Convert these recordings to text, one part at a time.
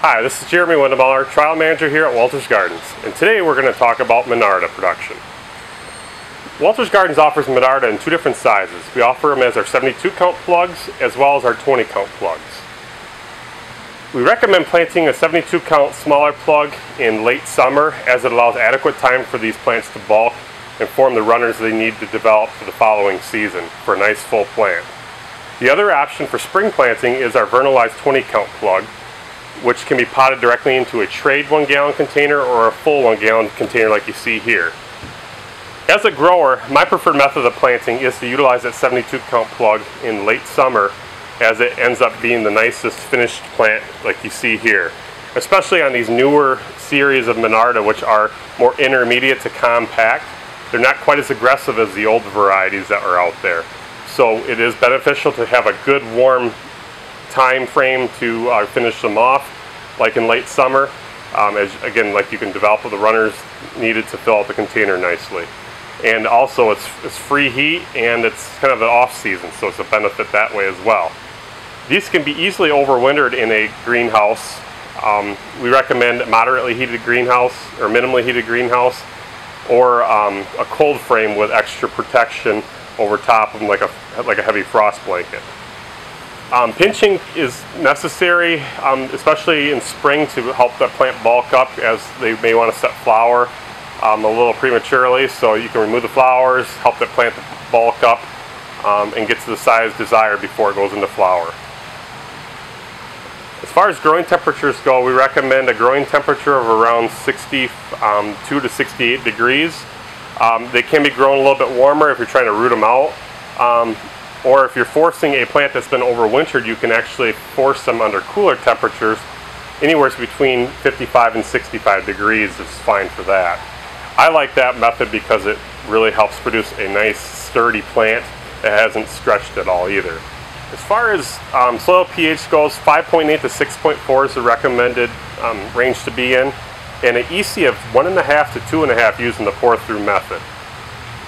Hi, this is Jeremy Windemuller, Trial Manager here at Walters Gardens, and today we're going to talk about Monarda production. Walters Gardens offers Monarda in two different sizes. We offer them as our 72 count plugs as well as our 20 count plugs. We recommend planting a 72 count smaller plug in late summer as it allows adequate time for these plants to bulk and form the runners they need to develop for the following season for a nice full plant. The other option for spring planting is our vernalized 20 count plug, which can be potted directly into a trade 1 gallon container or a full 1 gallon container like you see here. As a grower, my preferred method of planting is to utilize that 72 count plug in late summer, as it ends up being the nicest finished plant like you see here, especially on these newer series of Monarda, which are more intermediate to compact. They're not quite as aggressive as the old varieties that are out there. So it is beneficial to have a good warm time frame to finish them off, like in late summer, again, like you can develop the runners needed to fill out the container nicely. And also it's free heat and it's kind of an off season, so it's a benefit that way as well. These can be easily overwintered in a greenhouse. We recommend a moderately heated greenhouse or minimally heated greenhouse, or a cold frame with extra protection over top of them, like a heavy frost blanket. Pinching is necessary, especially in spring, to help that plant bulk up, as they may want to set flower a little prematurely. So you can remove the flowers, help that plant bulk up, and get to the size desired before it goes into flower. As far as growing temperatures go, we recommend a growing temperature of around 62 to 68 degrees. They can be grown a little bit warmer if you're trying to root them out. Or if you're forcing a plant that's been overwintered, you can actually force them under cooler temperatures. Anywhere between 55 and 65 degrees is fine for that. I like that method because it really helps produce a nice sturdy plant that hasn't stretched at all either. As far as soil pH goes, 5.8 to 6.4 is the recommended range to be in, and an EC of 1.5 to 2.5 using the pour-through method.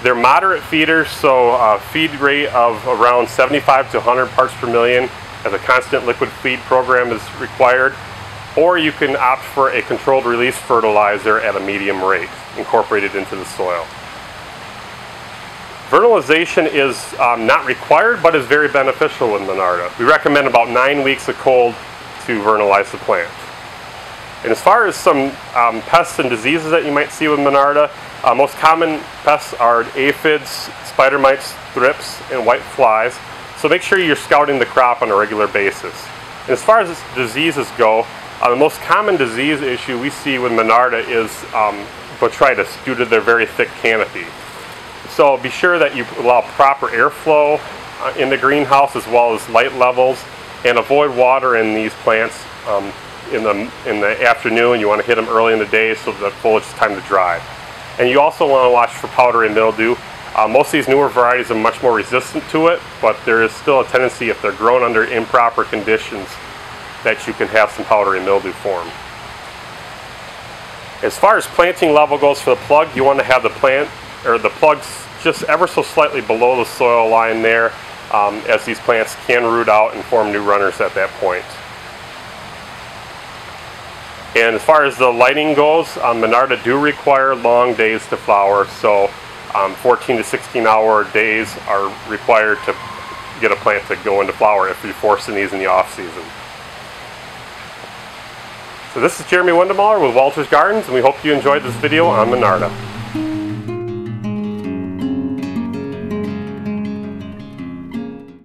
They're moderate feeders, so a feed rate of around 75 to 100 parts per million as a constant liquid feed program is required, or you can opt for a controlled release fertilizer at a medium rate incorporated into the soil. Vernalization is not required, but is very beneficial with Monarda. We recommend about 9 weeks of cold to vernalize the plant. And as far as some pests and diseases that you might see with Monarda, most common pests are aphids, spider mites, thrips, and white flies. So make sure you're scouting the crop on a regular basis. And as far as diseases go, the most common disease issue we see with Monarda is botrytis, due to their very thick canopy. So be sure that you allow proper airflow in the greenhouse as well as light levels, and avoid water in these plants in the afternoon. You want to hit them early in the day so the foliage is time to dry. And you also want to watch for powdery mildew. Most of these newer varieties are much more resistant to it, but there is still a tendency, if they're grown under improper conditions, that you can have some powdery mildew form. As far as planting level goes for the plug, you want to have the plugs just ever so slightly below the soil line there, as these plants can root out and form new runners at that point. And as far as the lighting goes, Monarda do require long days to flower, so 14 to 16 hour days are required to get a plant to go into flower if you're forcing these in the off season. So this is Jeremy Windemuller with Walters Gardens, and we hope you enjoyed this video on Monarda.